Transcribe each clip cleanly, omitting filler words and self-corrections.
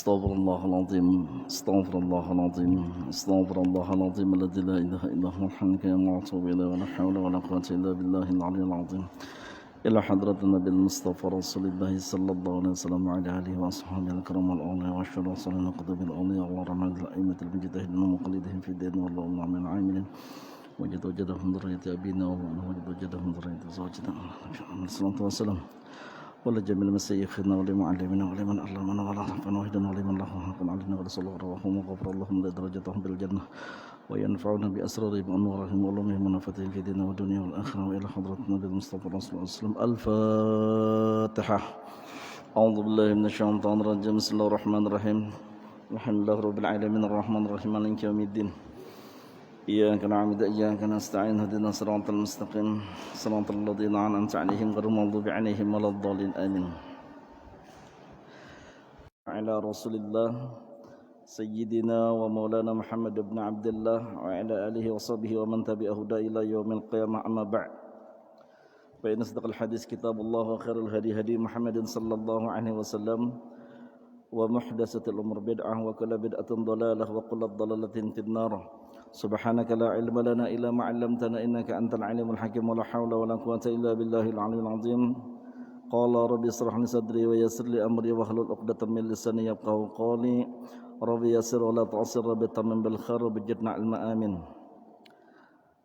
استغفر الله العظيم استغفر الله العظيم استغفر الله العظيم الذي لا اله الا هو الحي المعصوم اليه ولا حول ولا قوه الا بالله العلي العظيم الى حضرة النبي المصطفى رسول الله صلى الله عليه وسلم وعلى اله واصحابه الكرام الاولياء والشهداء والصالحين وقطب الاولياء والرحمن الائمه المجتهدين ومقلدهم في الدين والله من العاملين وجد وجدهم ذرية ابينا وجد وجدهم ذرية زوجنا الصلاه والسلام ولا جميل مسيخنا ولمعلمنا ولمن علمنا ولا رحمنا وهدنا ولمن له حق علينا ورسول الله وغفر اللهم درجتهم بالجنة وينفعنا بأسرارهم وأنوارهم وعلومهم ونفاتهم في ديننا والدنيا والآخرة وإلى حضرة النبي المصطفى صلى الله عليه وسلم. الفاتحة. أعوذ بالله من الشيطان الرجيم. بسم الله الرحمن الرحيم. الحمد لله رب العالمين الرحمن الرحيم مالك يوم الدين. إياك نعبد وإياك نستعين اهدنا الصراط المستقيم صراط الذين أنعمت عليهم غير المغضوب عليهم ولا الضالين آمين. على رسول الله سيدنا ومولانا محمد بن عبد الله وعلى آله وصحبه ومن تبعه إلى يوم القيامة أما بعد فإن أصدق الحديث كتاب الله وخير الهدي هدي محمد صلى الله عليه وسلم ومحدثة الأمور بدعة وكل بدعة ضلالة وكل ضلالة في النار. سبحانك لا علم لنا إلا ما علمتنا إنك أنت العليم الحكيم ولا حول ولا قوة إلا بالله العلي العظيم. قال ربي اشرح لي صدري ويسر لي أمري واحلل عقدة من لساني يفقهوا قولي ربي يسر ولا تعسر ربي تمم بالخير وبجدنا علم آمين.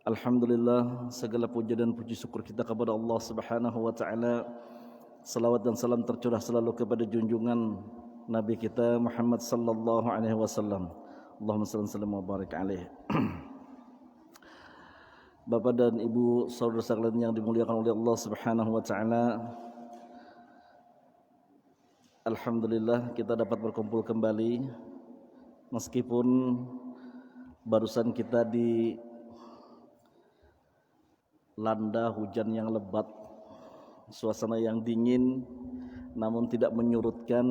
Alhamdulillah, segala puja dan puji syukur kita kepada Allah Subhanahu wa taala. Salawat dan salam tercurah selalu kepada junjungan Nabi kita Muhammad sallallahu alaihi wasallam. Allahumma shalli wa barik alaihi. Bapak dan Ibu, saudara sekalian yang dimuliakan oleh Allah Subhanahu wa taala. Alhamdulillah kita dapat berkumpul kembali meskipun barusan kita dilanda hujan yang lebat, suasana yang dingin, namun tidak menyurutkan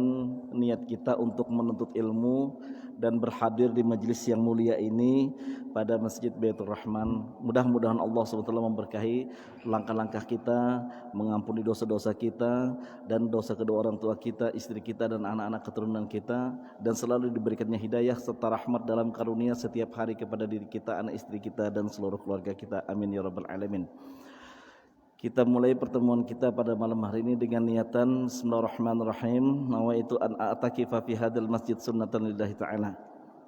niat kita untuk menuntut ilmu dan berhadir di majelis yang mulia ini pada Masjid Baitur Rahman. Mudah-mudahan Allah SWT memberkahi langkah-langkah kita, mengampuni dosa-dosa kita dan dosa kedua orang tua kita, istri kita dan anak-anak keturunan kita, dan selalu diberikannya hidayah serta rahmat dalam karunia setiap hari kepada diri kita, anak istri kita dan seluruh keluarga kita. Amin ya rabbal alamin. Kita mulai pertemuan kita pada malam hari ini dengan niatan Bismillahirrahmanirrahim. Nawaitu an a'takifa fi hadzal masjid sunnatan lillahi ta'ala.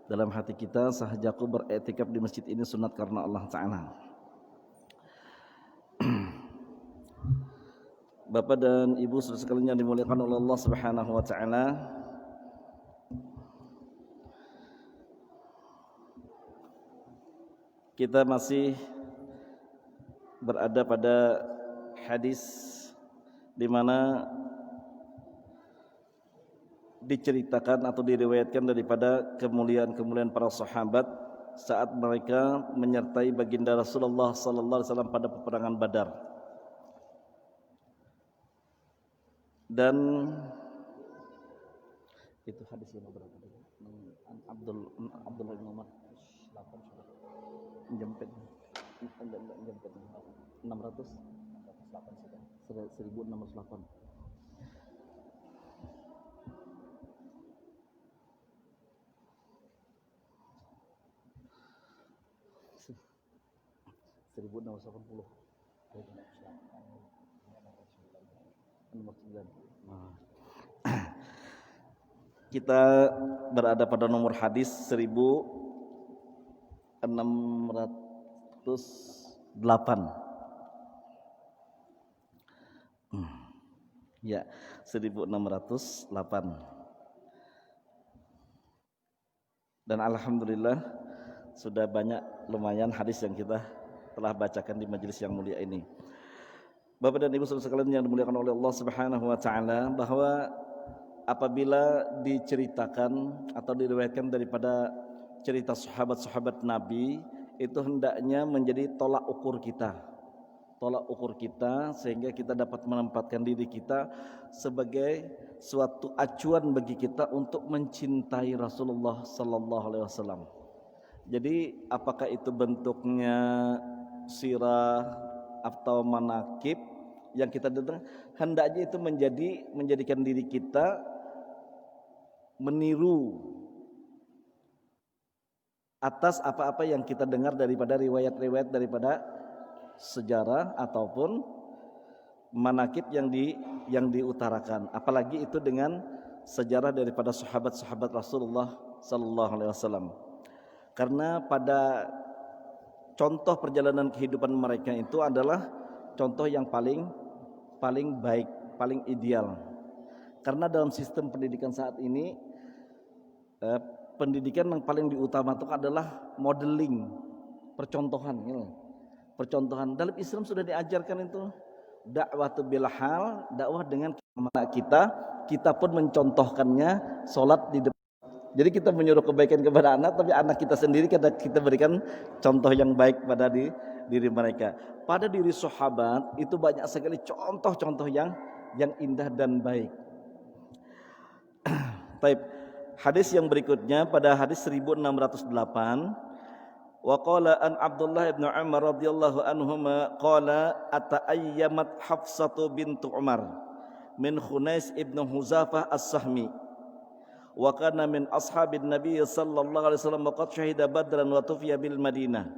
Dalam hati kita sahajaku beriktikaf di masjid ini sunat karena Allah Ta'ala. Bapak dan Ibu saudara sekalian yang dimuliakan oleh Allah Subhanahu wa taala. Kita masih berada pada hadis di mana diceritakan atau diriwayatkan daripada kemuliaan-kemuliaan para sahabat saat mereka menyertai baginda Rasulullah sallallahu alaihi wasallam pada peperangan Badar. Dan itu hadis yang berapa tadi? Abdullah bin Umar 8 jempet. Enggak jempet 1608. Kita berada pada nomor hadis 1608. Ya, 1608. Dan alhamdulillah sudah banyak lumayan hadis yang kita telah bacakan di majelis yang mulia ini. Bapak dan Ibu saudara sekalian yang dimuliakan oleh Allah Subhanahu wa taala, bahwa apabila diceritakan atau diriwayatkan daripada cerita sahabat-sahabat Nabi, itu hendaknya menjadi tolak ukur kita sehingga kita dapat menempatkan diri kita sebagai suatu acuan bagi kita untuk mencintai Rasulullah sallallahu alaihi wasallam. Jadi apakah itu bentuknya sirah atau manakib yang kita dengar, hendaknya itu menjadikan diri kita meniru atas apa-apa yang kita dengar daripada riwayat-riwayat daripada sejarah ataupun manakib yang diutarakan, apalagi itu dengan sejarah daripada sahabat-sahabat Rasulullah sallallahu alaihi wasallam. Karena pada contoh perjalanan kehidupan mereka itu adalah contoh yang paling baik, paling ideal. Karena dalam sistem pendidikan saat ini pendidikan yang paling diutamakan adalah modeling, percontohan. Percontohan dalam Islam sudah diajarkan itu dakwah bil hal, dakwah dengan kita pun mencontohkannya sholat di depan. Jadi kita menyuruh kebaikan kepada anak, tapi anak kita sendiri kita berikan contoh yang baik pada diri mereka. Pada diri sahabat itu banyak sekali contoh-contoh yang indah dan baik. Baik, hadis yang berikutnya pada hadis 1608, wa qala an Abdullah bin Umar radhiyallahu anhuma qala ata'ayyamat Hafsatu bintu Umar min Khunais ibn Huzafah as-Sahmi wa kana min ashabin Nabi sallallahu alaihi wasallam qad syahida Badran wa tufiya bil Madinah.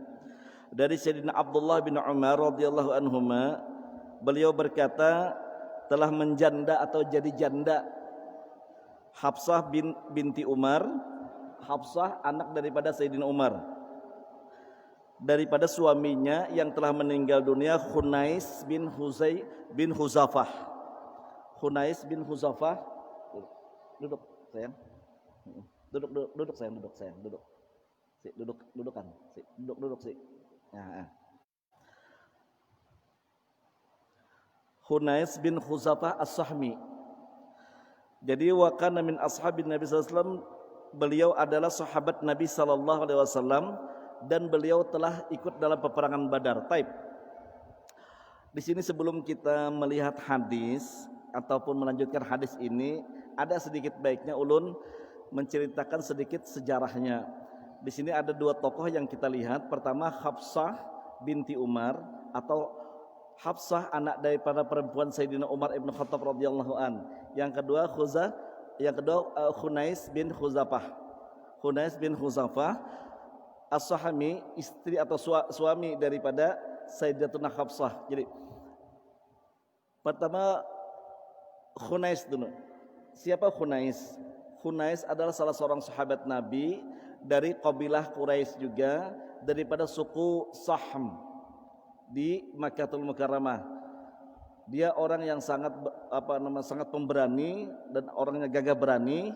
Dari Sayyidina Abdullah bin Umar radhiyallahu anhuma, beliau berkata telah menjanda atau jadi janda Hafsah binti Umar. Hafsah anak daripada Sayyidina Umar, daripada suaminya yang telah meninggal dunia, Khunais bin Huzafah. Khunais bin Huzafah, duduk sayang, duduk sayang, duduk. Si, dudukan, si, duduk si. Nah. Khunais bin Huzafah as-Sahmi. Jadi wa kana min ashabin Nabi sallallahu alaihi wasallam, beliau adalah sahabat Nabi sallallahu alaihi wasallam dan beliau telah ikut dalam peperangan Badar. Taib. Di sini sebelum kita melihat hadis ataupun melanjutkan hadis ini, ada sedikit baiknya ulun menceritakan sedikit sejarahnya. Di sini ada dua tokoh yang kita lihat. Pertama Hafsah binti Umar atau Hafsah anak daripada perempuan Sayyidina Umar ibn Khattab radhiyallahu an. Yang kedua Khunais bin Huzafah. Khunais bin Huzafah as-Sahmi, istri atau suami daripada Sayyidatuna Hafsah. Jadi pertama Khunais dulu. Siapa Khunais? Khunais adalah salah seorang sahabat Nabi dari kabilah Quraisy juga, daripada suku Sahm di Makkahul Mukarramah. Dia orang yang sangat pemberani dan orangnya gagah berani.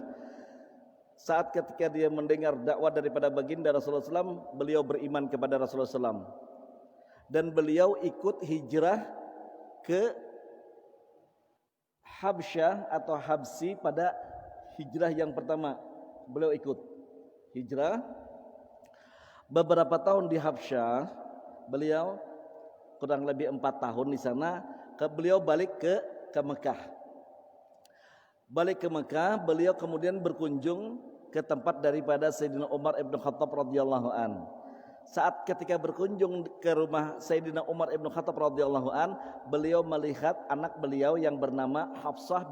Saat ketika dia mendengar dakwah daripada baginda Rasulullah SAW, beliau beriman kepada Rasulullah SAW dan beliau ikut hijrah ke Habsyah atau Habsi. Pada hijrah yang pertama beliau ikut hijrah. Beberapa tahun di Habsyah, beliau kurang lebih 4 tahun di sana. Beliau balik ke Mekah. Balik ke Mekah, beliau kemudian berkunjung ke tempat daripada Sayyidina Umar ibn Khattab radhiyallahu an. Saat ketika berkunjung ke rumah Sayyidina Umar ibn Khattab radhiyallahu an, beliau melihat anak beliau yang bernama Hafsah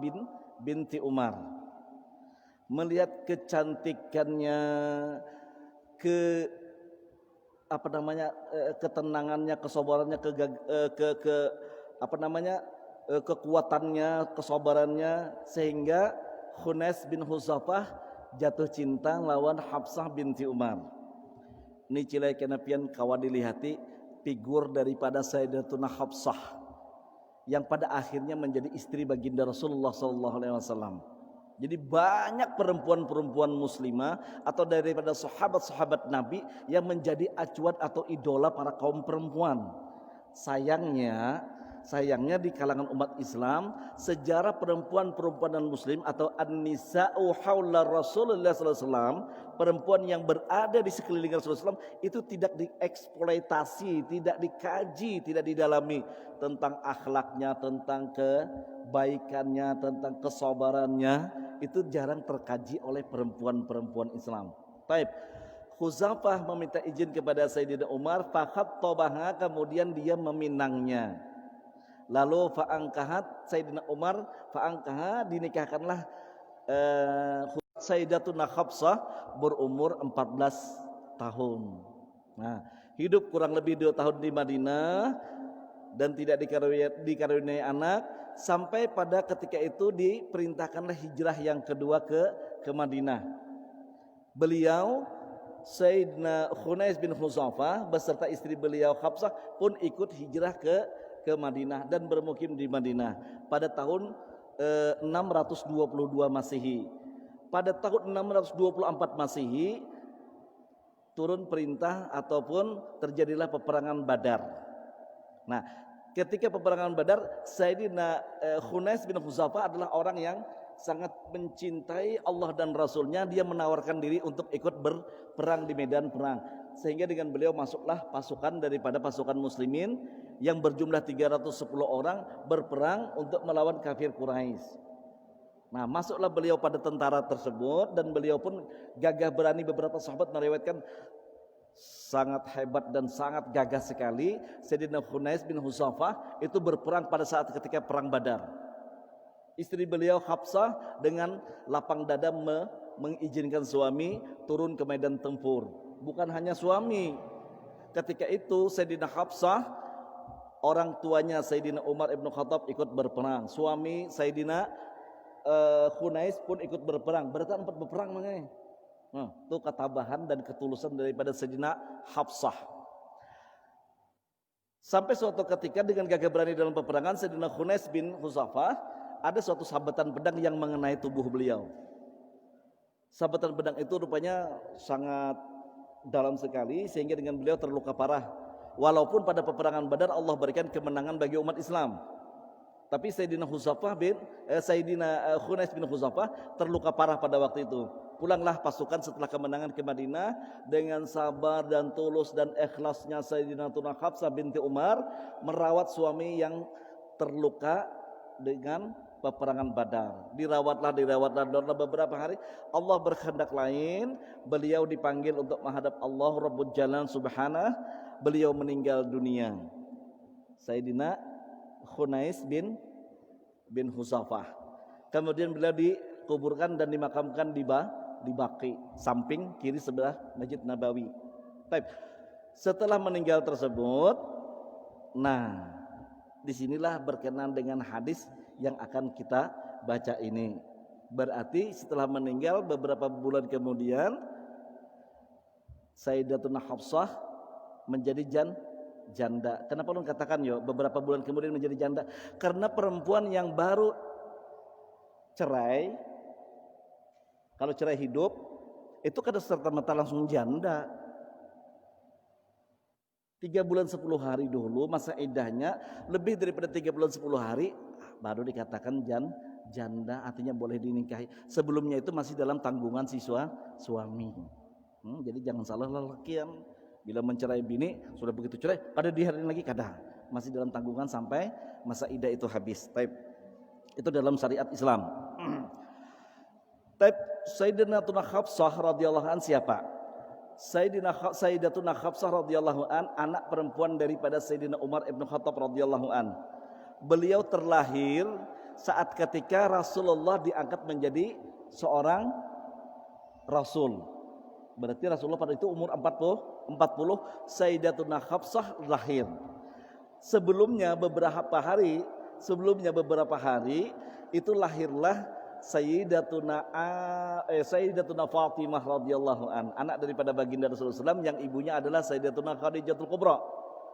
binti Umar. Melihat kecantikannya, ketenangannya, kesabarannya, kekuatannya, kesabarannya, sehingga Khunais bin Huzafah jatuh cinta lawan Hafsah binti Umar. Ini cilai kenapian kawan dilihati figur daripada Sayyidatuna Hafsah yang pada akhirnya menjadi istri baginda Rasulullah SAW. Jadi banyak perempuan-perempuan muslimah atau daripada sahabat-sahabat Nabi yang menjadi acuan atau idola para kaum perempuan. Sayangnya di kalangan umat Islam, sejarah perempuan-perempuan dan muslim atau an-nisa'u haula Rasulullah sallallahu alaihi wasallam, perempuan yang berada di sekeliling Rasulullah SAW, itu tidak dieksploitasi, tidak dikaji, tidak didalami tentang akhlaknya, tentang kebaikannya, tentang kesabarannya. Itu jarang terkaji oleh perempuan-perempuan Islam. Baik. Huzafah meminta izin kepada Sayyidina Umar, fakhattabaha, kemudian dia meminangnya. Lalu fa'angkahat Sayyidina Umar, dinikahkanlah Sayyidatuna Hafsah berumur 14 tahun. Nah, hidup kurang lebih 2 tahun di Madinah dan tidak dikaruniai anak, sampai pada ketika itu diperintahkanlah hijrah yang kedua ke Madinah. Beliau Sayyidina Khunais bin Huzafah beserta istri beliau Hafsah pun ikut hijrah ke Madinah dan bermukim di Madinah pada tahun 622 Masehi. Pada tahun 624 Masehi turun perintah ataupun terjadilah peperangan Badar. Nah, ketika peperangan Badar, Sayyidina Khunais bin Huzafah adalah orang yang sangat mencintai Allah dan Rasulnya. Dia menawarkan diri untuk ikut berperang di medan perang, sehingga dengan beliau masuklah pasukan daripada pasukan muslimin yang berjumlah 310 orang berperang untuk melawan kafir Quraisy. Nah, masuklah beliau pada tentara tersebut dan beliau pun gagah berani. Beberapa sahabat meriwayatkan sangat hebat dan sangat gagah sekali Sayyidina Khunais bin Huzafah itu berperang pada saat ketika perang Badar. Istri beliau Hafsah dengan lapang dada mengizinkan suami turun ke medan tempur. Bukan hanya suami, ketika itu Sayyidina Hafsah, orang tuanya Sayyidina Umar ibn Khattab ikut berperang. Suami Sayyidina Khunais pun ikut berperang. Berarti 4 berperang makanya. Nah, itu ketabahan dan ketulusan daripada Sayyidina Hafsah. Sampai suatu ketika dengan gagah berani dalam peperangan, Sayyidina Khunais bin Huzafah ada suatu sabatan pedang yang mengenai tubuh beliau. Sabatan pedang itu rupanya sangat dalam sekali sehingga dengan beliau terluka parah. Walaupun pada peperangan Badar Allah berikan kemenangan bagi umat Islam, tapi Sayyidina Khunais bin Huzafah terluka parah pada waktu itu. Pulanglah pasukan setelah kemenangan ke Madinah dengan sabar dan tulus dan ikhlasnya Sayyidina Hafsah binti Umar merawat suami yang terluka dengan peperangan Badar. Dirawatlah dalam beberapa hari. Allah berkehendak lain, beliau dipanggil untuk menghadap Allah Rabbul Jalal Subhanahu. Beliau meninggal dunia. Sayyidina Khunais bin Huzafah. Kemudian beliau dikuburkan dan dimakamkan di Baqi, samping kiri sebelah Masjid Nabawi. Baik. Setelah meninggal tersebut, nah, disinilah berkenan dengan hadis yang akan kita baca ini. Berarti setelah meninggal beberapa bulan kemudian, Sayyidatuna Hafsah menjadi janda. Kenapa lu katakan beberapa bulan kemudian menjadi janda? Karena perempuan yang baru cerai, kalau cerai hidup itu kada serta-merta langsung janda. 3 bulan 10 hari dulu masa iddahnya, lebih daripada 3 bulan 10 hari baru dikatakan janda, artinya boleh dinikahi. Sebelumnya itu masih dalam tanggungan suami. Jadi jangan salah lelakian. Bila mencerai bini, sudah begitu cerai, kada diharin lagi, kada. Masih dalam tanggungan sampai masa iddah itu habis. Taib. Itu dalam syariat Islam. Taib. Sayyidatuna Hafsah radhiyallahu an siapa? Sayyidatuna Hafsah radhiyallahu an anak perempuan daripada Sayyidina Umar ibn Khattab radhiyallahu an. Beliau terlahir saat ketika Rasulullah diangkat menjadi seorang Rasul. Berarti Rasulullah pada itu umur 40, Sayyidatuna Hafsah lahir. Sebelumnya beberapa hari itu lahirlah Sayyidatuna Fatimah radhiyallahu an, anak daripada baginda Rasulullah SAW yang ibunya adalah Sayyidatuna Khadijatul Kubra.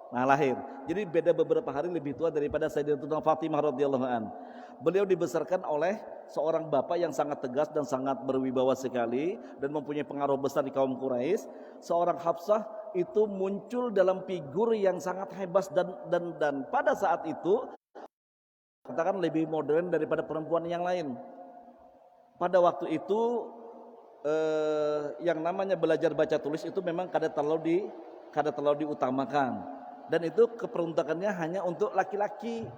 Nah, lahir. Jadi beda beberapa hari lebih tua daripada Sayyidatuna Fatimah radhiyallahu an. Beliau dibesarkan oleh seorang bapak yang sangat tegas dan sangat berwibawa sekali dan mempunyai pengaruh besar di kaum Quraisy. Seorang Hafsah itu muncul dalam figur yang sangat hebat dan pada saat itu katakan lebih modern daripada perempuan yang lain. Pada waktu itu yang namanya belajar baca tulis itu memang kada terlalu diutamakan, dan itu keperuntukannya hanya untuk laki-laki.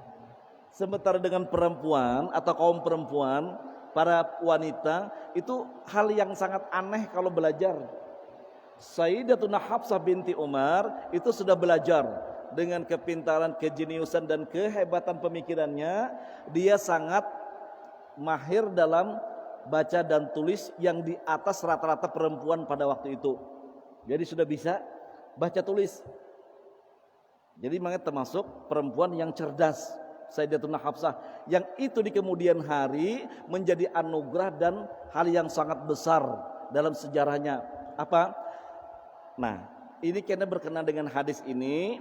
Sementara dengan perempuan atau kaum perempuan, para wanita itu hal yang sangat aneh kalau belajar. Sayyidatuna Hafsah binti Umar itu sudah belajar dengan kepintaran, kejeniusan dan kehebatan pemikirannya. Dia sangat mahir dalam baca dan tulis yang di atas rata-rata perempuan pada waktu itu. Jadi sudah bisa baca tulis. Jadi makanya termasuk perempuan yang cerdas, Sayyidatuna Hafsah, yang itu di kemudian hari menjadi anugerah dan hal yang sangat besar dalam sejarahnya. Apa? Nah, ini karena berkenaan dengan hadis ini.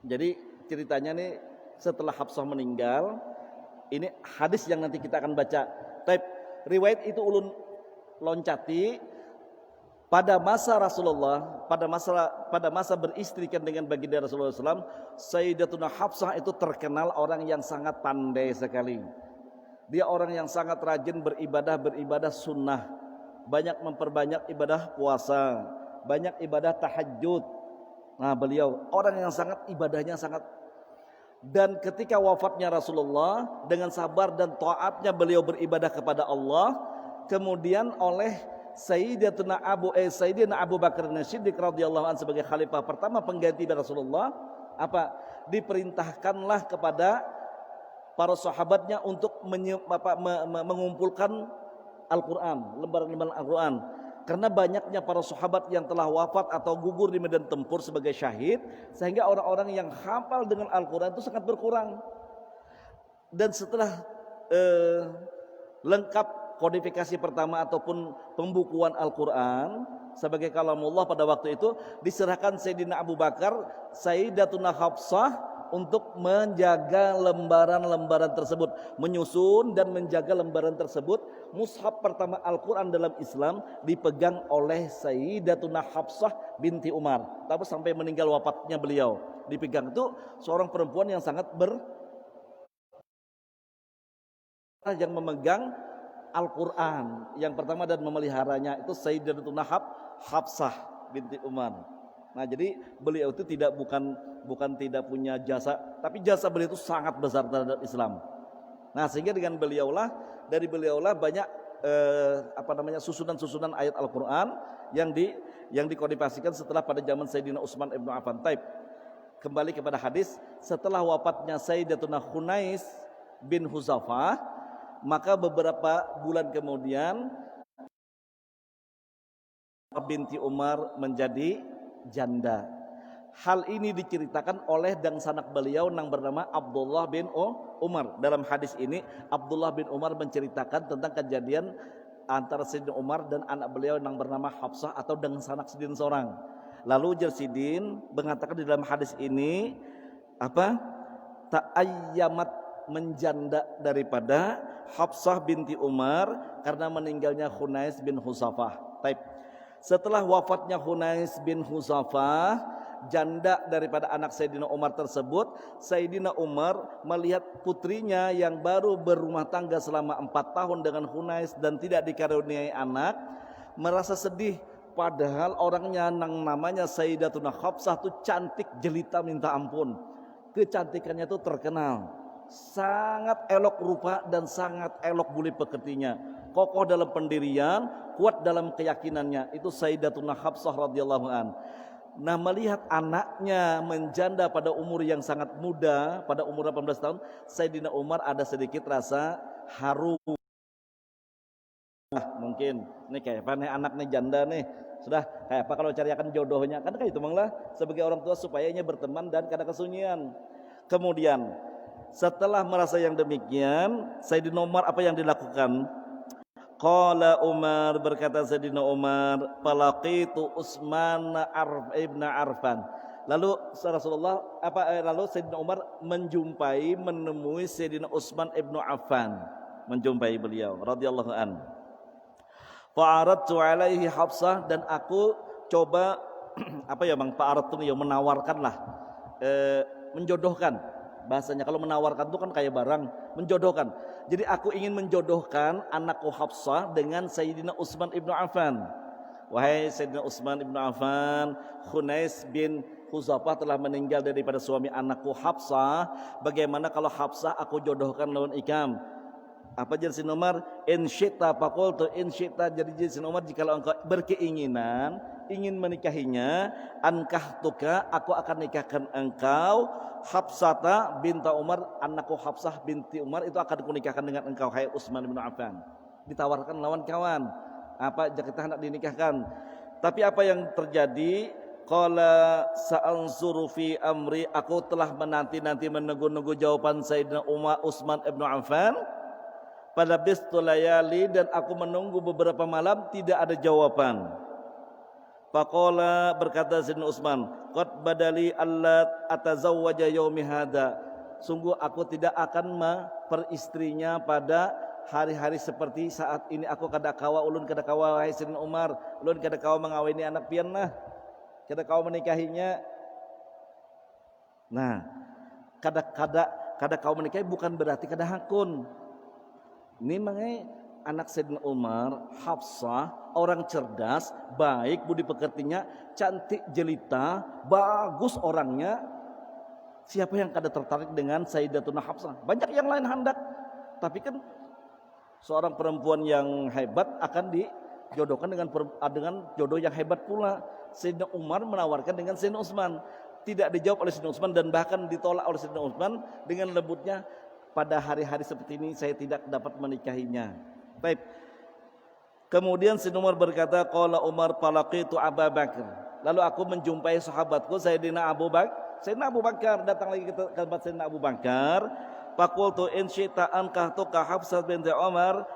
Jadi ceritanya nih setelah Hafsah meninggal, ini hadis yang nanti kita akan baca. Tapi riwayat itu ulun loncati pada masa Rasulullah, pada masa beristrikan dengan baginda Rasulullah SAW, Sayyidatuna Hafsah itu terkenal orang yang sangat pandai sekali. Dia orang yang sangat rajin beribadah sunnah, banyak memperbanyak ibadah puasa, banyak ibadah tahajud. Nah, beliau orang yang sangat ibadahnya sangat. Dan ketika wafatnya Rasulullah, dengan sabar dan taatnya beliau beribadah kepada Allah, kemudian oleh Sayyidina Abu Bakar As-Siddiq radhiyallahu anhu sebagai khalifah pertama pengganti Rasulullah, diperintahkanlah kepada para sahabatnya untuk mengumpulkan Al-Quran, lembaran-lembaran Al-Quran. Karena banyaknya para sahabat yang telah wafat atau gugur di medan tempur sebagai syahid, sehingga orang-orang yang hafal dengan Al-Quran itu sangat berkurang. Dan setelah lengkap kodifikasi pertama ataupun pembukuan Al-Quran sebagai kalamullah pada waktu itu, diserahkan Sayyidina Abu Bakar, Sayyidatuna Hafsah untuk menjaga lembaran-lembaran tersebut, menyusun dan menjaga lembaran tersebut. Mushaf pertama Al-Quran dalam Islam dipegang oleh Sayyidatuna Hafsah binti Umar. Tapi sampai meninggal wafatnya beliau dipegang. Itu seorang perempuan yang sangat yang memegang Al-Quran yang pertama dan memeliharanya itu Sayyidatuna Hafsah binti Umar. Nah, jadi beliau itu bukan tidak punya jasa, tapi jasa beliau itu sangat besar terhadap Islam. Nah, sehingga dengan dari beliaulah banyak susunan-susunan ayat Al-Quran yang dikodifasikan setelah pada zaman Sayyidina Utsman ibnu Affan. Kembali kepada hadis, setelah wafatnya Sayyidatuna Khunais bin Huzafah, maka beberapa bulan kemudian binti Umar menjadi janda. Hal ini diceritakan oleh sanak beliau yang bernama Abdullah bin Umar. Dalam hadis ini Abdullah bin Umar menceritakan tentang kejadian antara Sayyidina Umar dan anak beliau yang bernama Hafsah atau sanak sidin seorang. Lalu Sidin mengatakan di dalam hadis ini ta'ayyamat, menjanda daripada Hafsah binti Umar karena meninggalnya Khunais bin Huzafah. Setelah wafatnya Khunais bin Huzafah, janda daripada anak Sayyidina Umar tersebut, Sayyidina Umar melihat putrinya yang baru berumah tangga selama 4 tahun dengan Khunais dan tidak dikaruniai anak, merasa sedih. Padahal orangnya yang namanya Sayyidatuna Hafsah itu cantik jelita minta ampun. Kecantikannya itu terkenal, sangat elok rupa dan sangat elok budi pekertinya, kokoh dalam pendirian, kuat dalam keyakinannya. Itu Sayyidatuna Hafsah radhiyallahu an. Nah, melihat anaknya menjanda pada umur yang sangat muda, pada umur 18 tahun, Sayyidina Umar ada sedikit rasa haru. Mungkin ini kayak apa nih anak nih janda nih, sudah kayak apa kalau carikan jodohnya, kan kayak itu manglah sebagai orang tua supaya ia berteman dan kada kesunyian. Kemudian setelah merasa yang demikian, Sayyidina Umar apa yang dilakukan? Qala Umar, berkata Sayyidina Umar, falaqitu Utsman ibn Affan. Lalu Sayyidina Umar menemui Sayyidina Utsman ibn Affan, menjumpai beliau radhiyallahu an. Fa'aradtu alaihi Hafsah, dan aku coba fa'aradtu menawarkanlah, menjodohkan. Bahasanya kalau menawarkan itu kan kayak barang, menjodohkan. Jadi aku ingin menjodohkan anakku Hafsah dengan Sayyidina Utsman ibnu Affan. Wahai Sayyidina Utsman ibnu Affan, Khunais bin Huzafah telah meninggal daripada suami anakku Hafsah. Bagaimana kalau Hafsah aku jodohkan lawan ikam? Apa jadi Sayyidina Umar? In syi'ta faqultu in syi'ta. Jadi Sayyidina Umar, jika engkau berkeinginan ingin menikahinya, ankahtuka, aku akan nikahkan engkau Hafsata binta Umar, anakku Hafsah binti Umar itu akan kunikahkan dengan engkau hai Utsman bin Affan. ditawarkan lawan kawan. Apa kita hendak dinikahkan. Tapi apa yang terjadi? Qala sa'anzuru fi amri, aku telah menanti-nanti menunggu-nunggu jawaban Sayyidina Utsman ibn Affan. Pada bistu layali, dan aku menunggu beberapa malam tidak ada jawaban. Faqala, berkata Sayyidina Utsman, qad badali alla atazawwaja yaumi hada, sungguh aku tidak akan memperistrinya pada hari-hari seperti saat ini. Aku kada kawa ulun kada kawa wahai Sayyidina Umar, ulun kada kawa mengawini anak pian lah, kada kawa menikahinya. Nah, kada kawa menikahi bukan berarti kada hakun. Ini mengenai anak Sayyidina Umar, Hafsah, orang cerdas, baik budi pekertinya, cantik jelita, bagus orangnya. Siapa yang kada tertarik dengan Sayyidatuna Hafsah? Banyak yang lain hendak, tapi kan seorang perempuan yang hebat akan dijodohkan dengan jodoh yang hebat pula. Sayyidina Umar menawarkan dengan Sayyidina Utsman, tidak dijawab oleh Sayyidina Utsman dan bahkan ditolak oleh Sayyidina Utsman dengan lembutnya, pada hari-hari seperti ini saya tidak dapat menikahinya. Baik. Kemudian Sayyidina Umar berkata, qala Umar falaqitu Abu Bakar, lalu aku menjumpai sahabatku Sayyidina Abu Bakar. Sayyidina Abu Bakar datang lagi ke tempat Sayyidina Abu Bakar. Faqultu in syi'ta ankahtuka Hafsah binti Umar,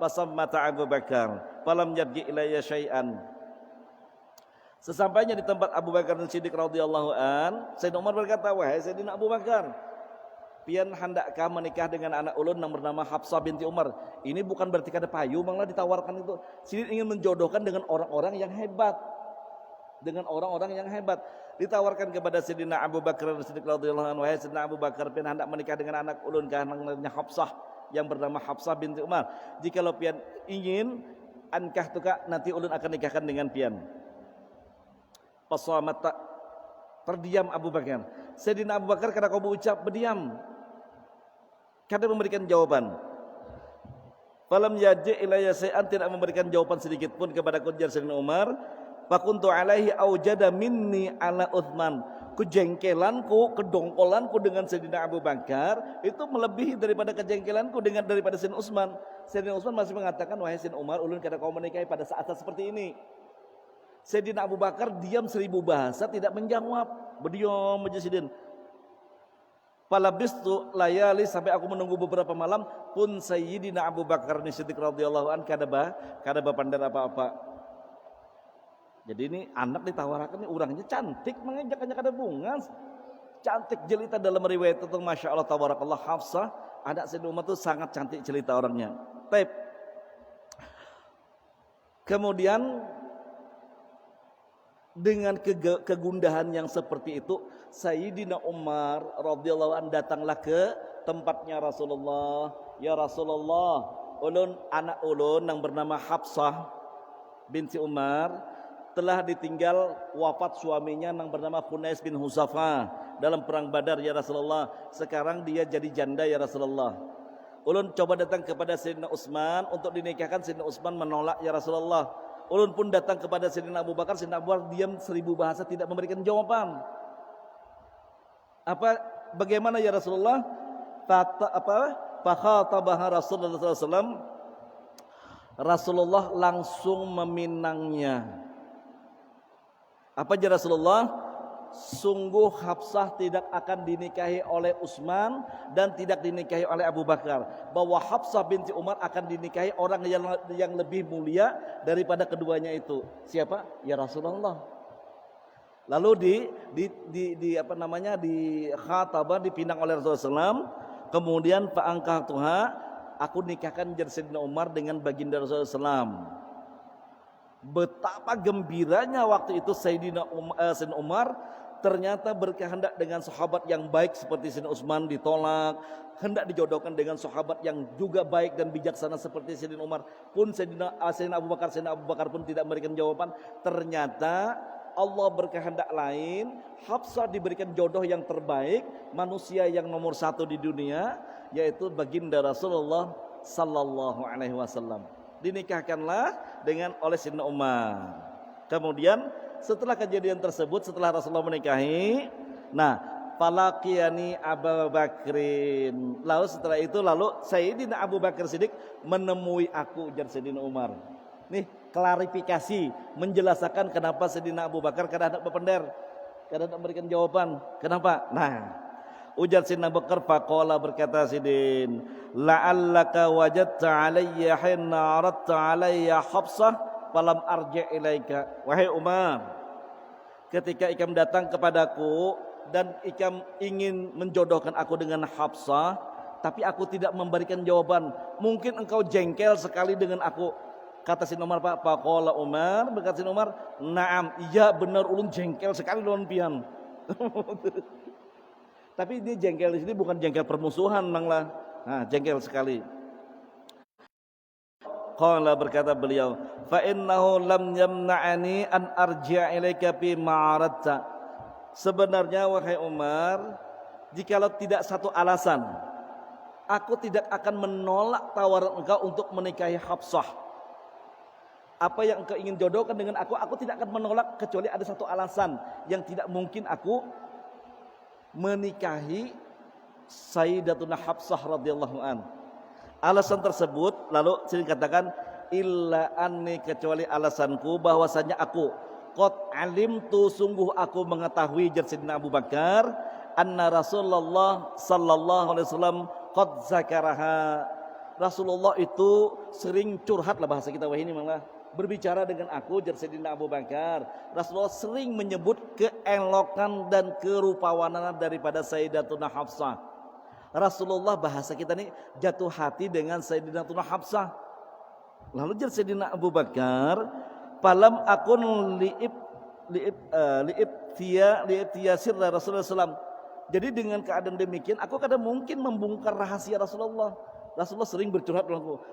fasammat Abu Bakar falam yarji ilayya syai'an. Sesampainya di tempat Abu Bakar Siddiq radhiyallahu an, Sayyidina Umar berkata, wahai Sayyidina Abu Bakar, pian hendakkah menikah dengan anak ulun yang bernama Hafsah binti Umar? Ini bukan berarti kada payu, malah ditawarkan itu. Siddiq ingin menjodohkan dengan orang-orang yang hebat. Dengan orang-orang yang hebat. Ditawarkan kepada Sayyidina Abu Bakar Siddiq radhiyallahu anhu, wahai Sayyidina Abu Bakar, pian hendak menikah dengan anak ulun namanya Hafsah yang bernama Hafsah binti Umar. Jikalau pian ingin ankah tuka, nanti ulun akan nikahkan dengan pian. Pasamata, terdiam Abu Bakar. Sayyidina Abu Bakar kada kau berucap, berdiam, kada memberikan jawaban. Falam yaji ilayya syai'an, tidak memberikan jawaban sedikit pun kepada ujar Sayyidina Umar. Fakuntu alaihi aujada minni ala Utsman, kejengkelanku, kedongkolanku dengan Sayyidina Abu Bakar itu melebihi daripada kejengkelanku daripada Sayyidina Utsman. Sayyidina Utsman masih mengatakan, wahai Sayyidina Umar, ulun kada kau menikahi pada saat seperti ini. Sayyidina Abu Bakar diam 1000 bahasa tidak menjawab, berdiam aja Sidin. Falabistu layali, sampai aku menunggu beberapa malam pun Sayyidina Abu Bakar Siddiq radhiyallahu an kada pandar apa-apa. Jadi ini anak ditawarkan, ini orangnya cantik, mengajaknya kada bungas, cantik jelita. Dalam riwayat itu masya Allah tabarakallah, Hafsah anak Sayyidina Umar itu sangat cantik jelita orangnya. Baik. Kemudian dengan kegundahan yang seperti itu, Sayyidina Umar radhiyallahu anhu datanglah ke tempatnya Rasulullah. Ya Rasulullah, ulun, anak ulun yang bernama Hafsah binti Umar telah ditinggal wafat suaminya yang bernama Hunais bin Huzafa dalam perang Badar ya Rasulullah. Sekarang dia jadi janda ya Rasulullah. Ulun coba datang kepada Sayyidina Utsman untuk dinikahkan, Sayyidina Utsman menolak ya Rasulullah. Ulun pun datang kepada Sayyidina Abu Bakar, Sayyidina Abu Bakar diam 1000 bahasa tidak memberikan jawaban. Bagaimana ya Rasulullah? Fakhatabaha Rasulullah sallallahu alaihi wasallam. Rasulullah langsung meminangnya. Apa aja Rasulullah? Sungguh Hafsah tidak akan dinikahi oleh Utsman dan tidak dinikahi oleh Abu Bakar. Bahwa Hafsah binti Umar akan dinikahi orang yang lebih mulia daripada keduanya itu. Siapa? Ya Rasulullah. Lalu di khatabah, dipinang oleh Rasulullah SAW. Kemudian fa'angkahtuha, aku nikahkan Sayyidina Umar dengan baginda Rasulullah SAW. Betapa gembiranya waktu itu Sayyidina Umar, ternyata berkehendak dengan sahabat yang baik seperti Sayyidina Utsman ditolak, hendak dijodohkan dengan sahabat yang juga baik dan bijaksana seperti Sayyidina Umar, pun Sayyidina Abu Bakar pun tidak memberikan jawaban. Ternyata Allah berkehendak lain, Hafsah diberikan jodoh yang terbaik, manusia yang nomor 1 di dunia, yaitu baginda Rasulullah sallallahu alaihi wasallam. Dinikahkanlah oleh Sayyidina Umar. Kemudian setelah kejadian tersebut, setelah Rasulullah menikahi, falaqiyani Abu Bakrin. Lalu setelah itu Sayyidina Abu Bakar Siddiq menemui aku, ujar Sayyidina Umar. Nih klarifikasi, menjelaskan kenapa Sayyidina Abu Bakar kadang hendak berpender, kadang hendak memberikan jawaban. Kenapa? Nah, ujar Sayyidina Abu Bakar, faqala, berkata Sidin, la'allaka wajadta alayya hinna aradta alayya Hafsah falam arji' ilaika. Wahai Umar, ketika ikam datang kepadaku dan ikam ingin menjodohkan aku dengan Hafsah, tapi aku tidak memberikan jawaban, mungkin engkau jengkel sekali dengan aku. Kata Sayyidina Umar, Pak, faqala Umar, berkata Sayyidina Umar, na'am, iya benar, ulun jengkel sekali lawan pian. Tapi dia jengkel di sini bukan jengkel permusuhan, Manglah. Nah, jengkel sekali. Qala, berkata beliau, fa innahu lam yamna'ani an arji'a ilaika fi ma'aradta. Sebenarnya wahai Umar, jikalau tidak satu alasan, aku tidak akan menolak tawaran engkau untuk menikahi Hafsah. Apa yang engkau ingin jodohkan dengan aku tidak akan menolak, kecuali ada satu alasan yang tidak mungkin aku menikahi Sayyidatuna Hafsah radhiyallahu an. Alasan tersebut lalu sering katakan illa anni, kecuali alasanku bahwasanya aku qad alimtu, sungguh aku mengetahui, jar Sayyidina Abu Bakar, anna Rasulullah sallallahu alaihi wasallam qad zakaraha. Rasulullah itu sering curhat lah, bahasa kita ini malah berbicara dengan aku, jar Sayyidina Abu Bakar. Rasulullah sering menyebut keelokan dan kerupawanan daripada Sayyidatuna Hafsah. Rasulullah, bahasa kita ini, jatuh hati dengan Sayyidatuna Hafsah. Lalu jar Sayyidina Abu Bakar, falam akun liib sirra Rasulullah SAW. Jadi dengan keadaan demikian, aku kadang mungkin membongkar rahasia Rasulullah. Rasulullah sering bercurhat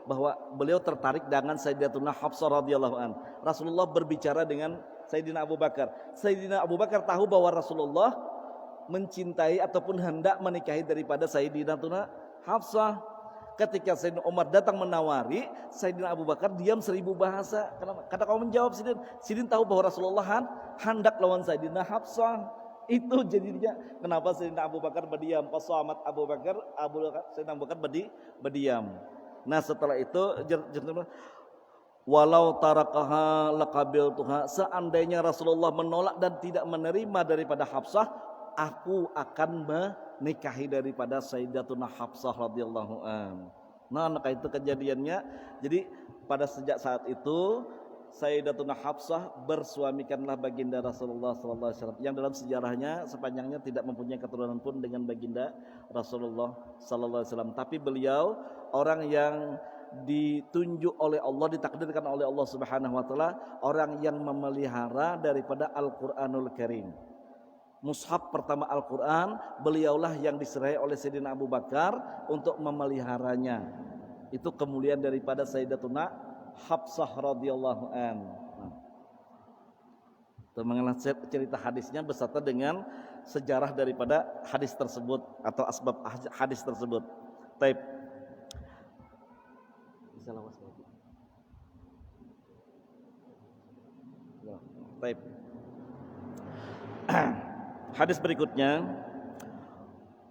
bahwa beliau tertarik dengan Sayyidatuna Hafsah radhiyallahu an. Rasulullah berbicara dengan Sayyidina Abu Bakar. Sayyidina Abu Bakar tahu bahwa Rasulullah mencintai ataupun hendak menikahi daripada Sayyidatuna Hafsah. Ketika Sayyidina Umar datang menawari, Sayyidina Abu Bakar diam 1000 bahasa. Kenapa? Kata kau menjawab, Sidin tahu bahwa Rasulullah hendak lawan Sayyidina Hafsah. Itu jadinya kenapa Sayyidina Abu Bakar berdiam. Qasamat Sayyidina Abu Bakar berdiam. Nah, setelah itu walau tarakaha laqabiltuha, seandainya Rasulullah menolak dan tidak menerima daripada Hafsah, aku akan menikahi daripada Sayyidatuna Hafsah radhiyallahu an. Nah, maka itu kejadiannya. Jadi pada sejak saat itu Sayyidatuna Hafsah bersuamikanlah baginda Rasulullah sallallahu alaihi wasallam, yang dalam sejarahnya sepanjangnya tidak mempunyai keturunan pun dengan baginda Rasulullah sallallahu alaihi wasallam. Tapi beliau orang yang ditunjuk oleh Allah, ditakdirkan oleh Allah Subhanahu wa taala, orang yang memelihara daripada Al-Qur'anul Karim. Mushaf pertama Al-Quran, beliaulah yang diserahi oleh Sayyidina Abu Bakar untuk memeliharanya. Itu kemuliaan daripada Sayyidatuna Hafsah radhiyallahu an. Itu mengenai cerita hadisnya beserta dengan sejarah daripada hadis tersebut atau asbab hadis tersebut. Taib. Taib. Hadis berikutnya,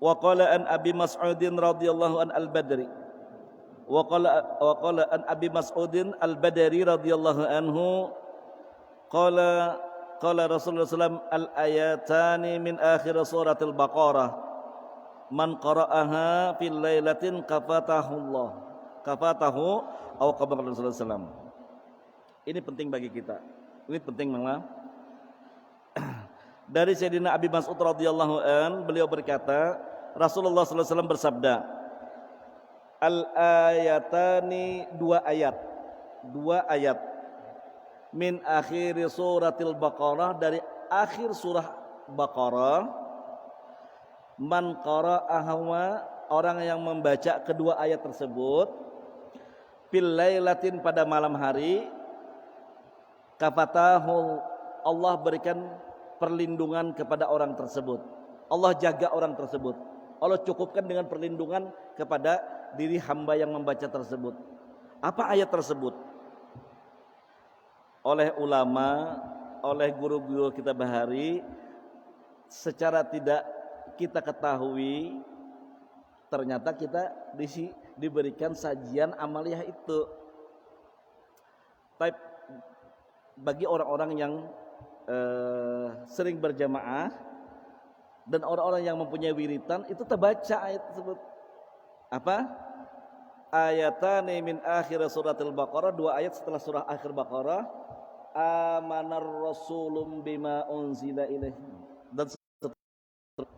wa qala an Abi Mas'udin radhiyallahu an al-Badri. Wa qala an Abi Mas'udin al-Badri radhiyallahu anhu qala Rasulullah sallallahu al-ayatani min akhir suratil Baqarah man qara'aha fil lailatin kafatahu atau kama Rasulullah sallallahu. Ini penting bagi kita. Ini penting banget. Dari Sayyidina Abi Mas'ud radhiyallahu an, beliau berkata, Rasulullah sallallahu alaihi wasallam bersabda, al-ayatani, dua ayat min akhir suratil Baqarah, dari akhir surah Baqarah, man qara'ahuma, orang yang membaca kedua ayat tersebut, fil lailatin, pada malam hari, kafatahu, Allah berikan perlindungan kepada orang tersebut. Allah jaga orang tersebut. Allah cukupkan dengan perlindungan kepada diri hamba yang membaca tersebut. Apa ayat tersebut? Oleh ulama, oleh guru-guru kita bahari, secara tidak kita ketahui ternyata kita diberikan sajian amaliyah itu. Tapi bagi orang-orang yang sering berjamaah dan orang-orang yang mempunyai wiritan, itu terbaca ayat tersebut. Apa? Ayatani min akhir suratul Baqarah, 2 ayat setelah surah akhir Baqarah. Amanar rasulum bima unzila ilaihi, dan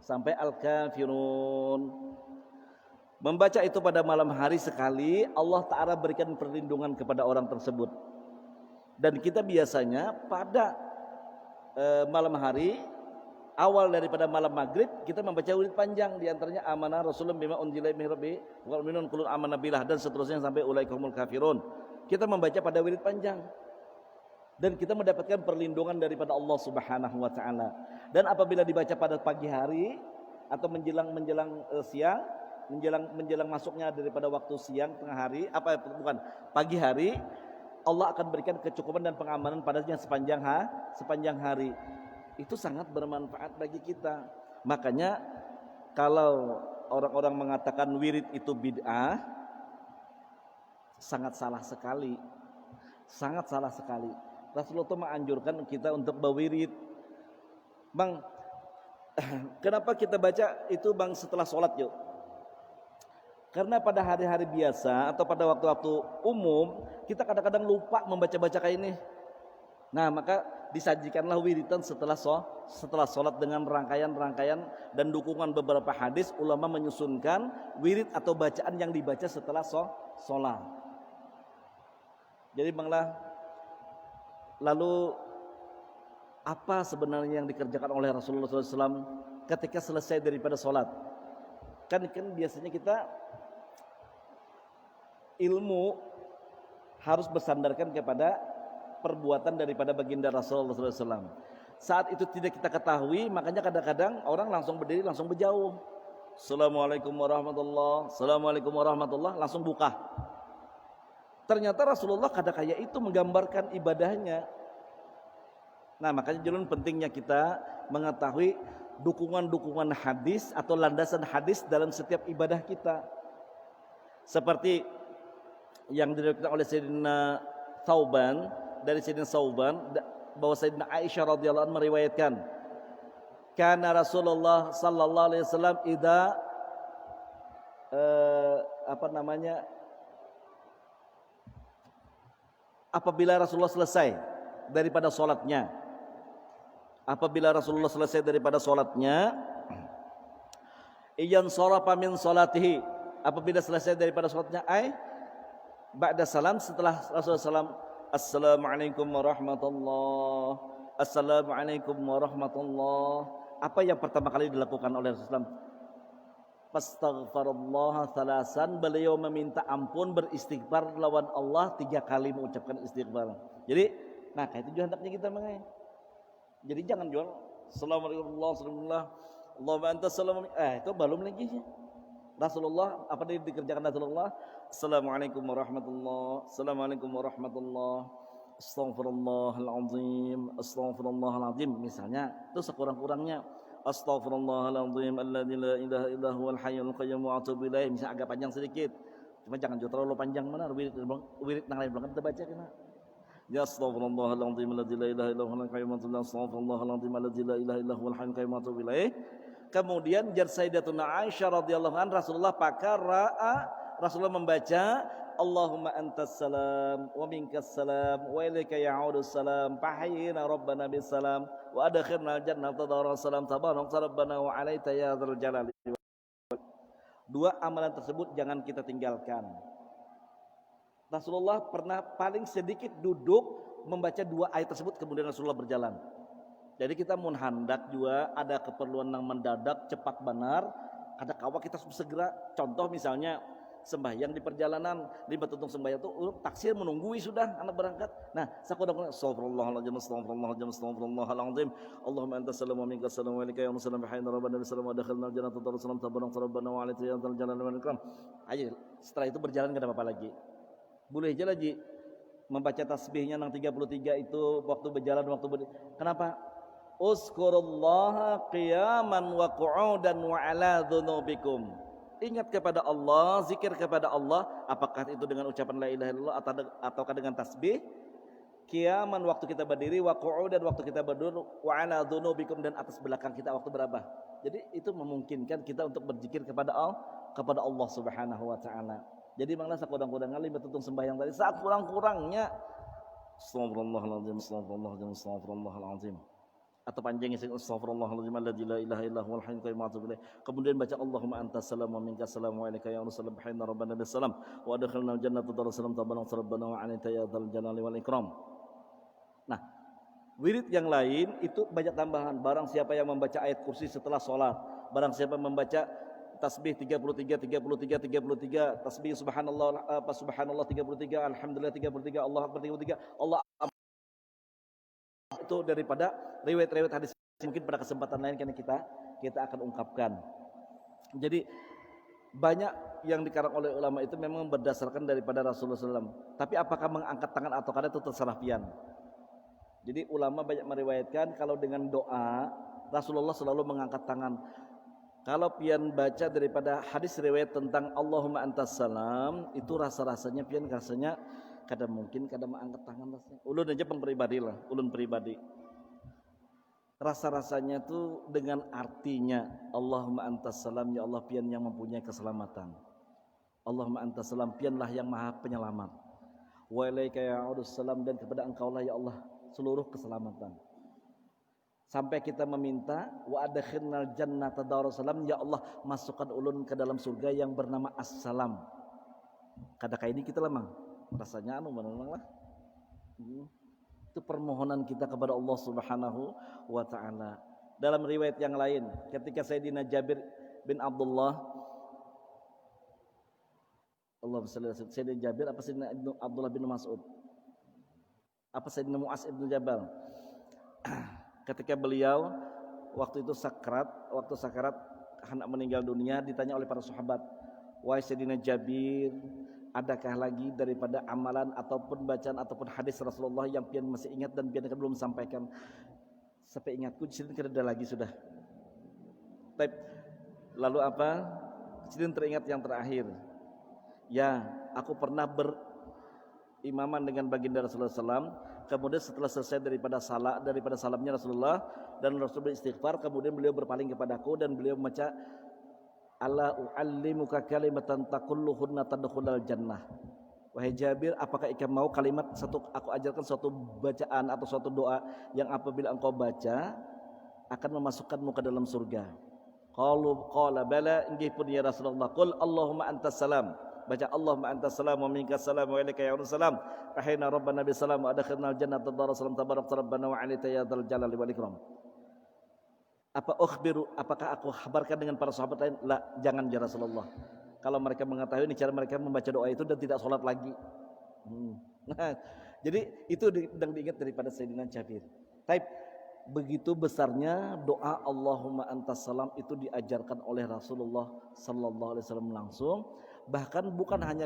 sampai al-kafirun. Membaca itu pada malam hari sekali, Allah Ta'ala berikan perlindungan kepada orang tersebut. Dan kita biasanya pada malam hari, awal daripada malam maghrib, kita membaca wirid panjang. Di antaranya amanah rasulun bima unzila min rabbi wal mu'minun kullun amana billah, dan seterusnya sampai ulaikumul kafirun. Kita membaca pada wirid panjang, dan kita mendapatkan perlindungan daripada Allah Subhanahu wa taala. Dan apabila dibaca pada pagi hari atau menjelang siang, menjelang masuknya daripada waktu siang, tengah hari, pagi hari, Allah akan berikan kecukupan dan pengamanan padanya sepanjang hari. Itu sangat bermanfaat bagi kita. Makanya kalau orang-orang mengatakan wirid itu bid'ah, sangat salah sekali. Sangat salah sekali. Rasulullah itu menganjurkan kita untuk berwirid. Bang, kenapa kita baca itu bang setelah sholat yuk? Karena pada hari-hari biasa atau pada waktu-waktu umum, kita kadang-kadang lupa membaca-baca kayak ini. Nah, maka disajikanlah wiridan setelah sholat dengan rangkaian-rangkaian dan dukungan beberapa hadis. Ulama menyusunkan wirid atau bacaan yang dibaca setelah sholat. Jadi banglah, lalu apa sebenarnya yang dikerjakan oleh Rasulullah SAW ketika selesai daripada sholat? Kan biasanya kita ilmu harus bersandarkan kepada perbuatan daripada baginda Rasulullah SAW. Saat itu tidak kita ketahui, makanya kadang-kadang orang langsung berdiri, langsung berjauh. Assalamualaikum warahmatullah, assalamualaikum warahmatullah, langsung buka. Ternyata Rasulullah kadang kaya itu menggambarkan ibadahnya. Nah, makanya jalan pentingnya kita mengetahui dukungan-dukungan hadis atau landasan hadis dalam setiap ibadah kita. Seperti yang diriwayatkan oleh Sayyidina Thauban, dari Sayyidina Thauban bahwa Sayyidina Aisyah radhiyallahu anha meriwayatkan, kana Rasulullah sallallahu alaihi wasallam idza apabila Rasulullah selesai daripada sholatnya, iyan sharafa min sholatihi, apabila selesai daripada sholatnya, ba'da salam, setelah Rasulullah SAW, assalamualaikum warahmatullah, assalamualaikum warahmatullah, apa yang pertama kali dilakukan oleh Rasulullah? Fastaghfirullah thalasan, beliau meminta ampun, beristighfar lawan Allah 3 kali, mengucapkan istighfar. Jadi, nah kayak itu juga hendaknya kita mengenai. Jadi jangan jual assalamualaikum Allahumma anta salam, itu belum lagi. Rasulullah apa yang dikerjakan Rasulullah? Assalamualaikum warahmatullah, assalamualaikum warahmatullah, astaghfirullahaladzim, misalnya itu sekurang-kurangnya. Astaghfirullahaladzim alladzi la ilaha illa huwal hayyul qayyum wa atubu ilaih, misalnya agak panjang sedikit, cuma jangan terlalu panjang. Mana wirid nang lain belakang kita baca kena. Ya astaghfirullahaladzim alladzi la ilaha illa huwal qayyum wa atubu ilaih, astaghfirullahaladzim alladzi la ilaha illa huwal hayyul qayyum wa atubu ilaih. Kemudian jar Sayyidatuna Aisyah radhiyallahu anha, Rasulullah membaca Allahumma antas salam wa minkas salam wa ilaika ya'udus salam fahayyina rabbana bis salam wa adkhilna jannata darus salam tabarak rabbana wa alaita ya dzal jalali. 2 amalan tersebut jangan kita tinggalkan. Rasulullah pernah paling sedikit duduk membaca 2 ayat tersebut, kemudian Rasulullah berjalan. Jadi kita mun handak juga ada keperluan yang mendadak cepat benar, ada kawa kita segera. Contoh misalnya sembahyang di perjalanan, di batutung sembahyang itu taksir menunggui sudah anak berangkat. Nah, sakodang astagfirullahaladzim, astagfirullahaladzim, Allahumma antas salam wa minkas salam wa ilaika ya'udus salam fahayyina rabbana bis salam wa adkhilna jannata darus salam tabarak rabbana wa alaita ya dzal jalali wal ikram. Ayo, setelah itu berjalan enggak ada apa-apa lagi. Boleh aja lagi membaca tasbihnya yang 33 itu waktu berjalan, Kenapa? Uzkurullaha qiyaman wa qu'udan wa ala dhunubikum. Ingat kepada Allah, zikir kepada Allah, apakah itu dengan ucapan la ilaha illallah ataukah dengan tasbih? Qiyaman waktu kita berdiri, wa qu'udan waktu kita berduduk, wa ala dhunubikum dan atas belakang kita waktu berabah. Jadi itu memungkinkan kita untuk berzikir kepada Allah Subhanahu wa taala. Jadi mangla sakurang-kurang kali betutung sembahyang tadi saat kurang-kurangnya astagfirullahalazim astagfirullahalazim astagfirullahalazim atau panjangnya sing astagfirullahalazim alladzi la ilaha illa huwal hayyul qayyum wa atubu ilaih. Kemudian baca Allahumma antas salam wa minkas salam wa alaika ya rasulullah bahina rabbana bisalam wa adkhilna jannata darussalam tabaraka rabbana wa anaita ya dzal jalali wal ikram. Nah, wirid yang lain itu banyak tambahan. Barang siapa yang membaca ayat kursi setelah sholat, barang siapa membaca tasbih 33, tasbih subhanallah 33, alhamdulillah 33, Allah akbar 33, Allah itu daripada riwayat-riwayat hadis mungkin pada kesempatan lain karena kita akan ungkapkan. Jadi banyak yang dikarang oleh ulama itu memang berdasarkan daripada Rasulullah SAW. Tapi apakah mengangkat tangan atau kada itu terserah pian. Jadi ulama banyak meriwayatkan kalau dengan doa Rasulullah selalu mengangkat tangan. Kalau pian baca daripada hadis riwayat tentang Allahumma antas salam itu rasa-rasanya pian rasanya kadang mungkin kadang mengangkat tangan rasanya. Ulun aja pribadi lah, ulun pribadi. Rasa-rasanya itu dengan artinya Allahumma antas salam, ya Allah pian yang mempunyai keselamatan. Allahumma antas salam, pianlah yang maha penyelamat. Wa ilaika ya'udus salam, dan kepada engkaulah ya Allah seluruh keselamatan. Sampai kita meminta wa adkhilnal jannata darussalam, ya Allah masukkan ulun ke dalam surga yang bernama Assalam. Kadang ini kita lemang rasanya menang lah. Itu permohonan kita kepada Allah Subhanahu wa taala. Dalam riwayat yang lain ketika Sayyidina Jabir bin Abdullah Sayyidina Jabir apa Sayyidina Abdullah bin Mas'ud apa Sayyidina Mu'az ibn Jabal ketika beliau waktu itu sakrat, hendak meninggal dunia, ditanya oleh para sahabat, wahai Sayyidina Jabir, adakah lagi daripada amalan ataupun bacaan ataupun hadis Rasulullah yang pian masih ingat dan pian belum sampaikan? Sampai ingatku sidin kada lagi sudah. Lalu apa? Sidin teringat yang terakhir. Ya, aku pernah berimaman dengan baginda Rasulullah SAW. Kemudian setelah selesai daripada salamnya Rasulullah dan Rasulullah istighfar, kemudian beliau berpaling kepadaku dan beliau membaca ala uallimuka kalimatan taqulluhunna tadkhulul jannah. Wahai Jabir, apakah engkau mau kalimat aku ajarkan suatu bacaan atau suatu doa yang apabila engkau baca akan memasukkanmu ke dalam surga? Qala bala, inggih pun ya Rasulullah. Qul Allahumma antas salam. Baca Allahumma antas salam wa minkas salam wa ilaika ya salam. Rahina rabbana bisalam wa adkhilnal jannata darussalam tabarakta rabbana wa alaita ya dzal jalali wal ikram. Apakah aku kabarkan dengan para sahabat lain? La, jangan ya Rasulullah. Kalau mereka mengetahui ini cara mereka membaca doa itu dan tidak sholat lagi. Nah, jadi itu yang diingat daripada Sayyidina Jabir. Begitu besarnya doa Allahumma antas salam itu diajarkan oleh Rasulullah sallallahu alaihi wasallam langsung. Bahkan bukan hanya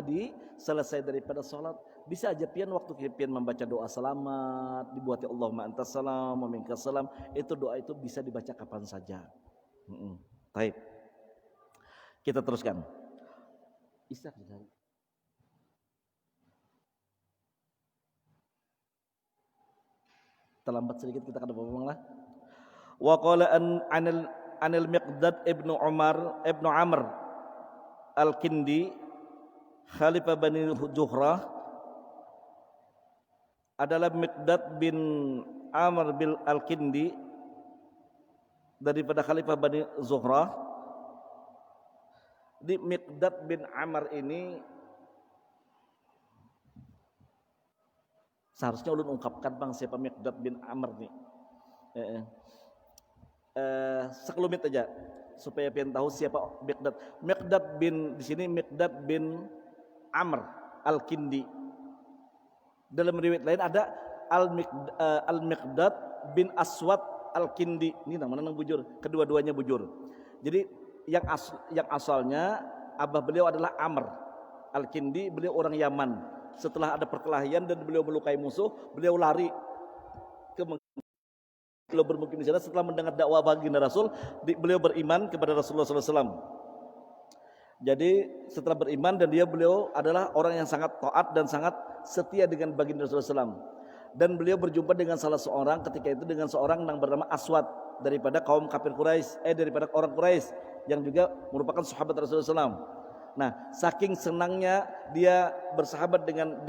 selesai daripada sholat, bisa aja pian waktu pian membaca doa selamat dibuat Allahumma antas salam wa minkas salam, itu doa itu bisa dibaca kapan saja. Baik. Kita teruskan. Terlambat sedikit kita kada ngomong lah. Wa qala anil Miqdad ibnu Amr Al-Kindi Khalifah Bani Zuhrah adalah Miqdad bin Amr bil Al-Kindi daripada Khalifah Bani Zuhrah. Di Miqdad bin Amr ini seharusnya ulun ungkapkan bang siapa Miqdad bin Amr nih. Sekelumit aja supaya pian tahu siapa Miqdad. Miqdad bin di sini Miqdad bin Amr Al-Kindi. Dalam riwayat lain ada Al-Miqdad bin Aswad Al-Kindi. Ini namanya bujur, kedua-duanya bujur. Jadi yang asalnya abah beliau adalah Amr Al-Kindi, beliau orang Yaman. Setelah ada perkelahian dan beliau melukai musuh, beliau lari ke Beliau bermukim di sana setelah mendengar dakwah baginda Rasul, beliau beriman kepada Rasulullah SAW. Jadi setelah beriman dan beliau adalah orang yang sangat taat dan sangat setia dengan baginda Rasulullah SAW. Dan beliau berjumpa dengan salah seorang ketika itu dengan seorang yang bernama Aswad daripada kaum kafir Quraisy, daripada orang Quraisy yang juga merupakan sahabat Rasulullah SAW. Nah, saking senangnya dia bersahabat dengan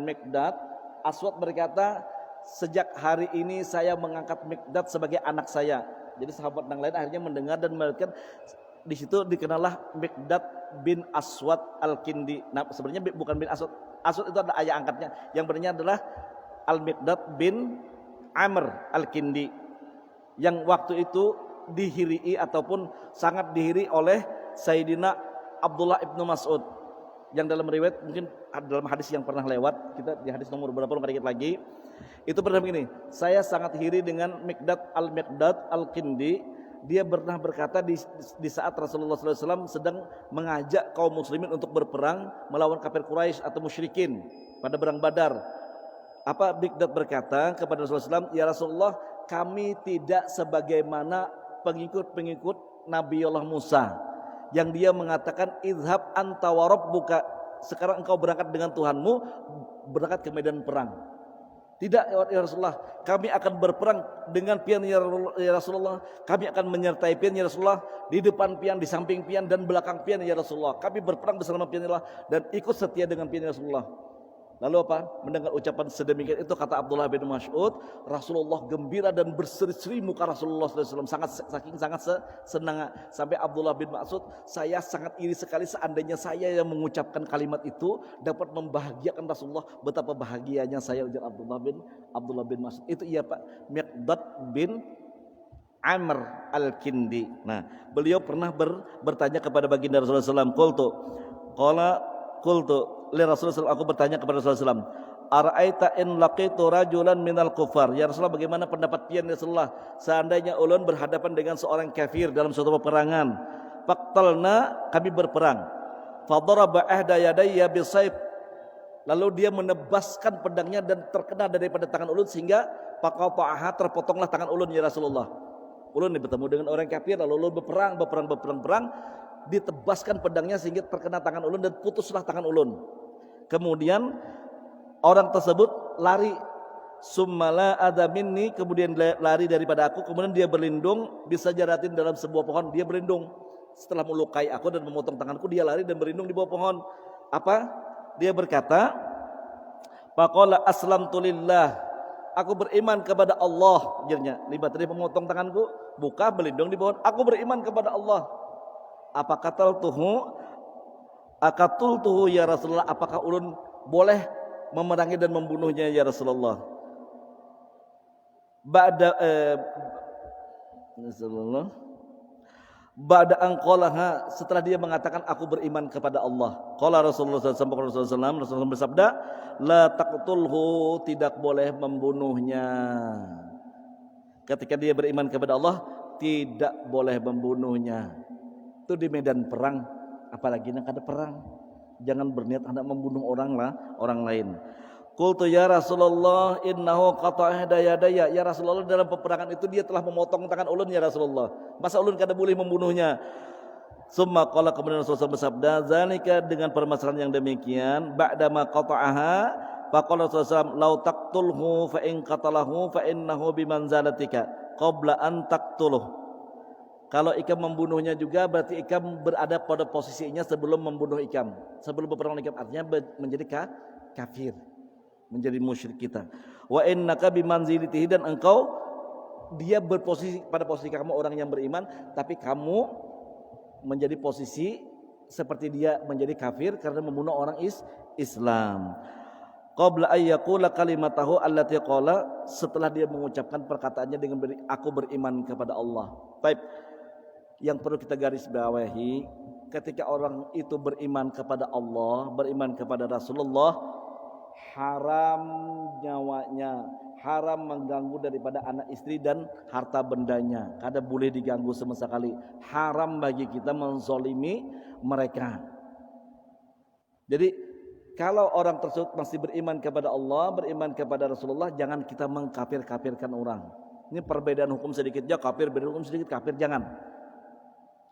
Miqdad, Aswad berkata, sejak hari ini saya mengangkat Miqdad sebagai anak saya. Jadi sahabat yang lain akhirnya mendengar dan melihat. Di situ dikenallah Miqdad bin Aswad Al-Kindi. Nah, sebenarnya bukan bin Aswad. Aswad itu adalah ayah angkatnya. Yang benarnya adalah Al-Miqdad bin Amr Al-Kindi. Yang waktu itu dihirii ataupun sangat dihiri oleh Sayyidina Abdullah ibnu Mas'ud. Yang dalam riwayat mungkin dalam hadis yang pernah lewat, kita di hadis nomor berapa dikit lagi. Itu pernah begini, saya sangat iri dengan Miqdad Al-Kindi. Dia pernah berkata di saat Rasulullah SAW sedang mengajak kaum muslimin untuk berperang melawan kafir Quraisy atau musyrikin pada perang Badar. Apa Miqdad berkata kepada Rasulullah SAW, ya Rasulullah, kami tidak sebagaimana pengikut-pengikut Nabiullah Musa yang dia mengatakan idhab anta wa rabbuka, sekarang engkau berangkat dengan Tuhanmu, berangkat ke medan perang. Tidak ya Rasulullah, kami akan berperang dengan pian ya Rasulullah, kami akan menyertai pian ya Rasulullah, di depan pian, di samping pian dan belakang pian ya Rasulullah. Kami berperang bersama pian ya Rasulullah dan ikut setia dengan pian ya Rasulullah. Lalu apa? Mendengar ucapan sedemikian itu kata Abdullah bin Mas'ud, Rasulullah gembira dan berseri-seri muka Rasulullah SAW, sangat senang. Sampai Abdullah bin Mas'ud, saya sangat iri sekali seandainya saya yang mengucapkan kalimat itu dapat membahagiakan Rasulullah. Betapa bahagianya saya, ujar Abdullah bin Mas'ud. Itu iya Pak, Miqdad bin Amr Al-Kindi. Nah, beliau pernah bertanya kepada baginda Rasulullah SAW, Qultu li Rasulullah, aku bertanya kepada Rasulullah SAW, ara'aita in laqitu rajulan minal kufar, ya Rasulullah, bagaimana pendapat pian Rasulullah seandainya ulun berhadapan dengan seorang kafir dalam suatu peperangan, faqtalna, kami berperang, fadaraba ahda yadayya bisayf, lalu dia menebaskan pedangnya dan terkena daripada tangan ulun sehingga faqata'aha, terpotonglah tangan ulun ya Rasulullah. Ulun bertemu dengan orang kafir lalu ulun berperang, ditebaskan pedangnya sehingga terkena tangan ulun dan putuslah tangan ulun. Kemudian orang tersebut lari, summala ada minni, kemudian lari daripada aku, kemudian dia berlindung bisa jaratin dalam sebuah pohon, dia berlindung setelah melukai aku dan memotong tanganku, dia lari dan berlindung di bawah pohon. Apa? Dia berkata, faqala aslamtu lillah, aku beriman kepada Allah. Akhirnya libat dari memotong tanganku, buka berlindung di bawah, aku beriman kepada Allah. Apa akatultuhu ya Rasulullah, apakah ulun boleh memerangi dan membunuhnya ya Rasulullah? Ba'da angqalaha, setelah dia mengatakan aku beriman kepada Allah. Qala Rasulullah SAW, Rasulullah bersabda, la taqtulhu, tidak boleh membunuhnya. Ketika dia beriman kepada Allah, tidak boleh membunuhnya. Itu di medan perang, apalagi nak ada perang, jangan berniat hendak membunuh orang lain. Qultu ya Rasulullah innahu qata'a yadaya, ya Rasulullah dalam peperangan itu dia telah memotong tangan ulun ya Rasulullah, masa ulun kada boleh membunuhnya? Summa qala, kemudian Rasulullah bersabda, zalika, dengan permasalahan yang demikian, ba'da ma qata'aha faqala Rasulullah, lau taqtulhu fa in qatalahu fa innahu bimanzalatika qabla an taqtuluh. Kalau ikam membunuhnya juga berarti ikam berada pada posisinya sebelum membunuh ikam, sebelum berperang ikam, artinya menjadi kafir, menjadi musyrik kita. Wa innaka bimanzilatihi, dan engkau, dia berposisi pada posisi kamu orang yang beriman, tapi kamu menjadi posisi seperti dia menjadi kafir karena membunuh orang Islam. Qabla ayyaqula kalimatahu allati qala, setelah dia mengucapkan perkataannya dengan aku beriman kepada Allah. Baik. Yang perlu kita garis bawahi, ketika orang itu beriman kepada Allah, beriman kepada Rasulullah, haram nyawanya, haram mengganggu daripada anak istri dan harta bendanya, kada boleh diganggu sama sekali. Haram bagi kita menzolimi mereka. Jadi kalau orang tersebut masih beriman kepada Allah, beriman kepada Rasulullah, jangan kita mengkafir-kafirkan orang. Ini perbedaan hukum sedikitnya kafir, berbeda hukum sedikit kafir, jangan.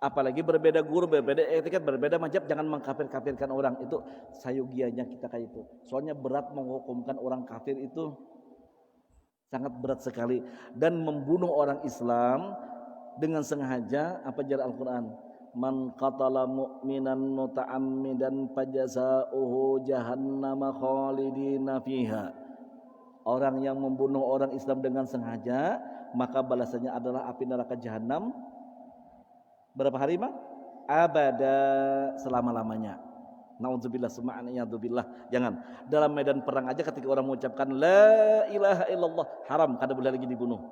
Apalagi berbeda guru, berbeda etiket, berbeda mazhab, jangan mengkafir-kafirkan orang. Itu sayugianya kita kayak itu. Soalnya berat menghukumkan orang kafir itu sangat berat sekali. Dan membunuh orang Islam dengan sengaja, apa jar Al-Quran? Man qatala mu'minan muta'ammidan fajaza'uhu jahannama khalidina fiha. Orang yang membunuh orang Islam dengan sengaja, maka balasannya adalah api neraka jahanam. Berapa hari, Bang? Abada, selama-lamanya. Nauzubillah, subhanallah. Jangan. Dalam medan perang aja ketika orang mengucapkan la ilaha illallah, haram, kada boleh lagi dibunuh.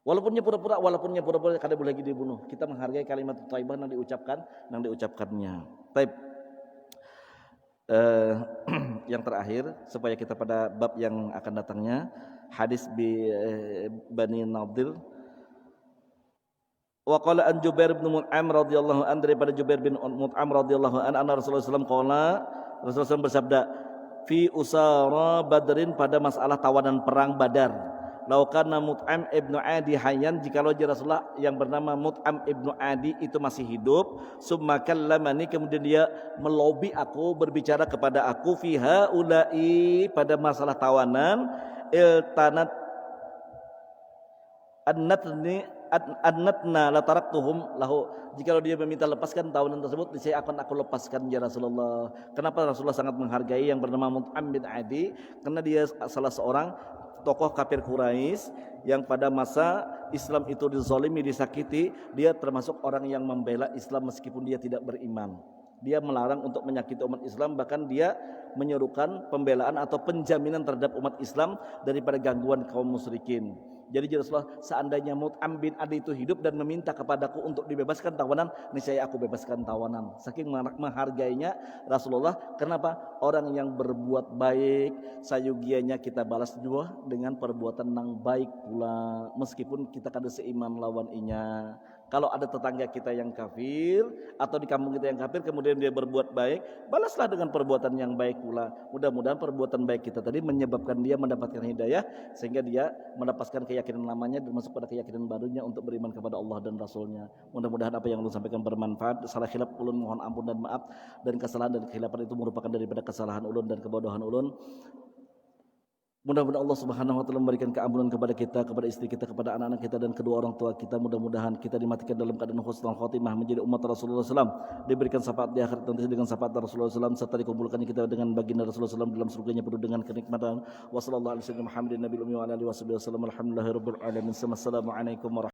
Walaupun pura-pura kada boleh lagi dibunuh. Kita menghargai kalimat thayyibah yang diucapkannya. Baik. Yang terakhir supaya kita pada bab yang akan datangnya, hadis Bani Nadir. Wa qala an Jubair bin Mut'am radhiyallahu an, daripada Jubair bin Mut'am radhiyallahu an, anna Rasulullah SAW qala, Rasulullah SAW bersabda, fi usara badrin, pada masalah tawanan perang Badar, laukana Mut'am ibnu Adi hayyan, jikalau Rasulullah yang bernama Mut'am ibnu Adi itu masih hidup, summa kallamani, kemudian dia melobi aku, berbicara kepada aku, fi haula'i, pada masalah tawanan, iltanat annatna la taraktuhum lahu, jikalau dia meminta lepaskan tawanan tersebut, saya akan aku lepaskan ya Rasulullah. Kenapa Rasulullah sangat menghargai yang bernama Mut'am bin Adi? Karena dia salah seorang tokoh kafir Quraisy yang pada masa Islam itu dizalimi, disakiti, dia termasuk orang yang membela Islam meskipun dia tidak beriman. Dia melarang untuk menyakiti umat Islam, bahkan dia menyerukan pembelaan atau penjaminan terhadap umat Islam daripada gangguan kaum musyrikin. Jadi Rasulullah, seandainya Mut'am bin Adi itu hidup dan meminta kepadaku untuk dibebaskan tawanan, niscaya aku bebaskan tawanan. Saking menghargainya Rasulullah. Kenapa? Orang yang berbuat baik, sayugianya kita balas juga dengan perbuatan yang baik pula, meskipun kita kada seiman lawan inya. Kalau ada tetangga kita yang kafir atau di kampung kita yang kafir, kemudian dia berbuat baik, balaslah dengan perbuatan yang baik pula. Mudah-mudahan perbuatan baik kita tadi menyebabkan dia mendapatkan hidayah, sehingga dia mendapatkan keyakinan lamanya dan masuk pada keyakinan barunya untuk beriman kepada Allah dan Rasulnya. Mudah-mudahan apa yang ulun sampaikan bermanfaat. Salah khilaf ulun mohon ampun dan maaf, dan kesalahan dan khilafan itu merupakan daripada kesalahan ulun dan kebodohan ulun. Mudah-mudahan Allah Subhanahu wa taala memberikan keampunan kepada kita, kepada istri kita, kepada anak-anak kita dan kedua orang tua kita. Mudah-mudahan kita dimatikan dalam keadaan husnul khotimah, menjadi umat Rasulullah SAW, diberikan syafaat di akhirat nanti dengan syafaat Rasulullah SAW, serta dikumpulkan kita dengan baginda Rasulullah SAW dalam surganya penuh dengan kenikmatan. Wassallallahu alaihi wasallam Muhammadin nabiyil ummi wa ala alihi wasallam. Alhamdulillahirabbil alamin. Assalamualaikum warahmatullahi wabarakatuh.